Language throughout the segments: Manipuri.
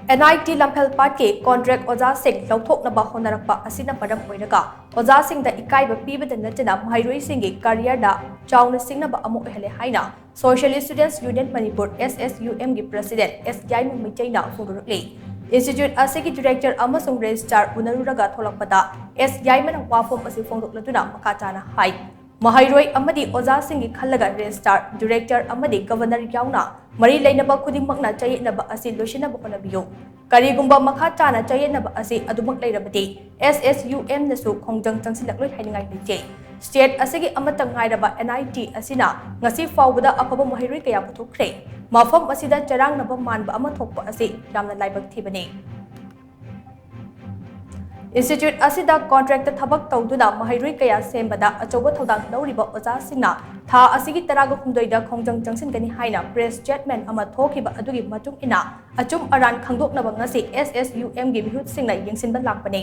NIT Lamphelpat ke contract oja sing Louthoknaba Hotnarakpa asina maram oiraga oja sing da Ikaiba Pibada Nattana Maheiroi sing ge career da chaona shingnaba oihalle haina Socialist Student Union Manipur SSUM ge President S Yaima Meetei na phongdorakli Institute asigi Director amasung Registrar unauthorized tholakpada S Yaima na wafom asi phongdokladuna makachana hai Maheiroi amadi oja singi khallaga Registrar Director amadi Governor yauna mari lainaba khudimmakna chayetnaba asi loishinaba honabiyo karigumba makha chana chayetnaba asi adumak lairabadi SSUM nasu khongjang changsilakloi haningai leite State asigi amatang ngairaba NIT asina ngasi fawbada afaba Maheiroi kaya puthokre mafam asida charangnaba manba ama thokpa asi yamna laibak thibani Institute asida contract thabak tawduna Maheiroi kaya sembada achoba thodang lawriba oja singna tha asigi taraga humdoida khongjang changsin gani haina press statement ama thokiba adugi matung ina achum aran khangdoknaba ngasi SSUM gi mihut singna yengsinba lakpani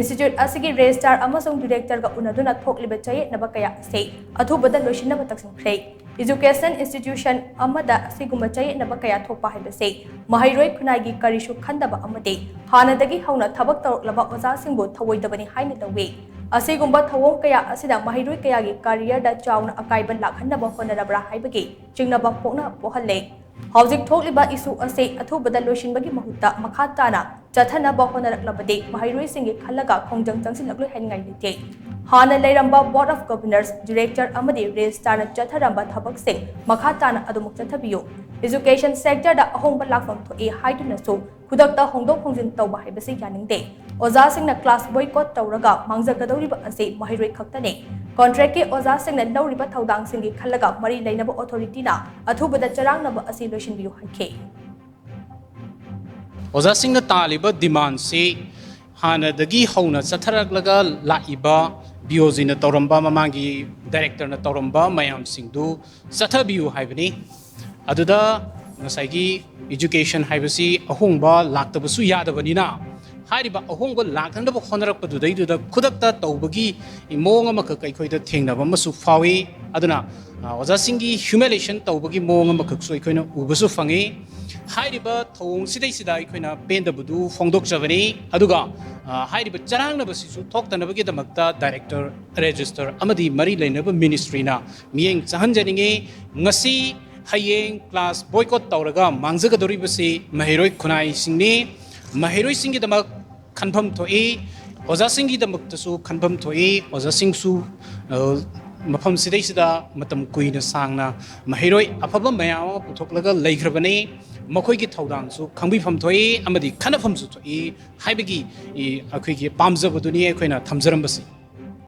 Institute asigi registrar amasung director ga unaduna thokliba chayetnaba kaya se athubada loishinaba taksinkhre Education institution amada asiguma chayetnaba kaya thokpa haibase Maheiroi khunai karishu khandaba amade hanadagi hauna thabak tawlaba oja singbo thawoidabani haina lawe asigumba thawong kaya asida Maheiroi kaya gi career da chauna ekaiba lakhanaba honarabra haibagi chingnaba pokna pohalle Housing thokliba isu ase athubada loishinbagi mahutta makha tana chathanaba honaraklabade Maheiroi singi khallaga khongjang changsilakloi haingai lite Hana Lairamba Board of Governors Director Amadi Registrar Chatharamba Thabak Singh Makhatana Adumuk Chathabiyo Education Sector da Ahongba Lakfam to a Haiduna so Hudakta Hongdok Hongzin Tauba Hibasi Yaning Day Oza Singh na class boycott Tauraga Mangzagadoriba Ase Maheiroi Kaktane Contract ke Oza Singh na Lauriba Taudang Singi Khalaga Mari Lainaba Authority na Athubada Charangnaba Ase Loshin Biyu Hake Oza Singh na Taliba demand se Hana dagi Hona Chatharaglaga Laiba Biozina Toramba Mamangi Director na Toramba Mayam Singdu Sathabiu Haibani Aduda Nasagi Education Haibasi Ahongba Laktabasu Yadavanina Hariba Ahongba Lakandaba Hotnarakpa Dudai the Kudakta Taubagi Imonga Makakoida Tingnaba Masu Fawi Aduna Ozasingi humiliation Taubagi Monga Makakso Ikona Ubasu Fangi Hariba Tong Sidai Sidai Ikona Penda Budu Phongdok Javani Aduga Hariba Jarang Nabasisu talked the Navigate Makta Director Register Amadi Mari Lainaba Ministry na Mieng Sahanjaninge Ngasi Hayeng class boycott Tauraga Mangzagadoribasi Maheiroi Kunai Singni Maheiroi Singi Damak Kanpam to A Oza Singi Damaktasu Kanpam to A Oza Singsu Mapam Sidesida Matam Queen Sangna Maheiroi Apaba Maya Putoklaga Laikrabane Makoigi Taudang so Kambi from Toy Amadi Kanafam to A Haibagi Akwiki Pamza Buduni Quena Tamzarambasi.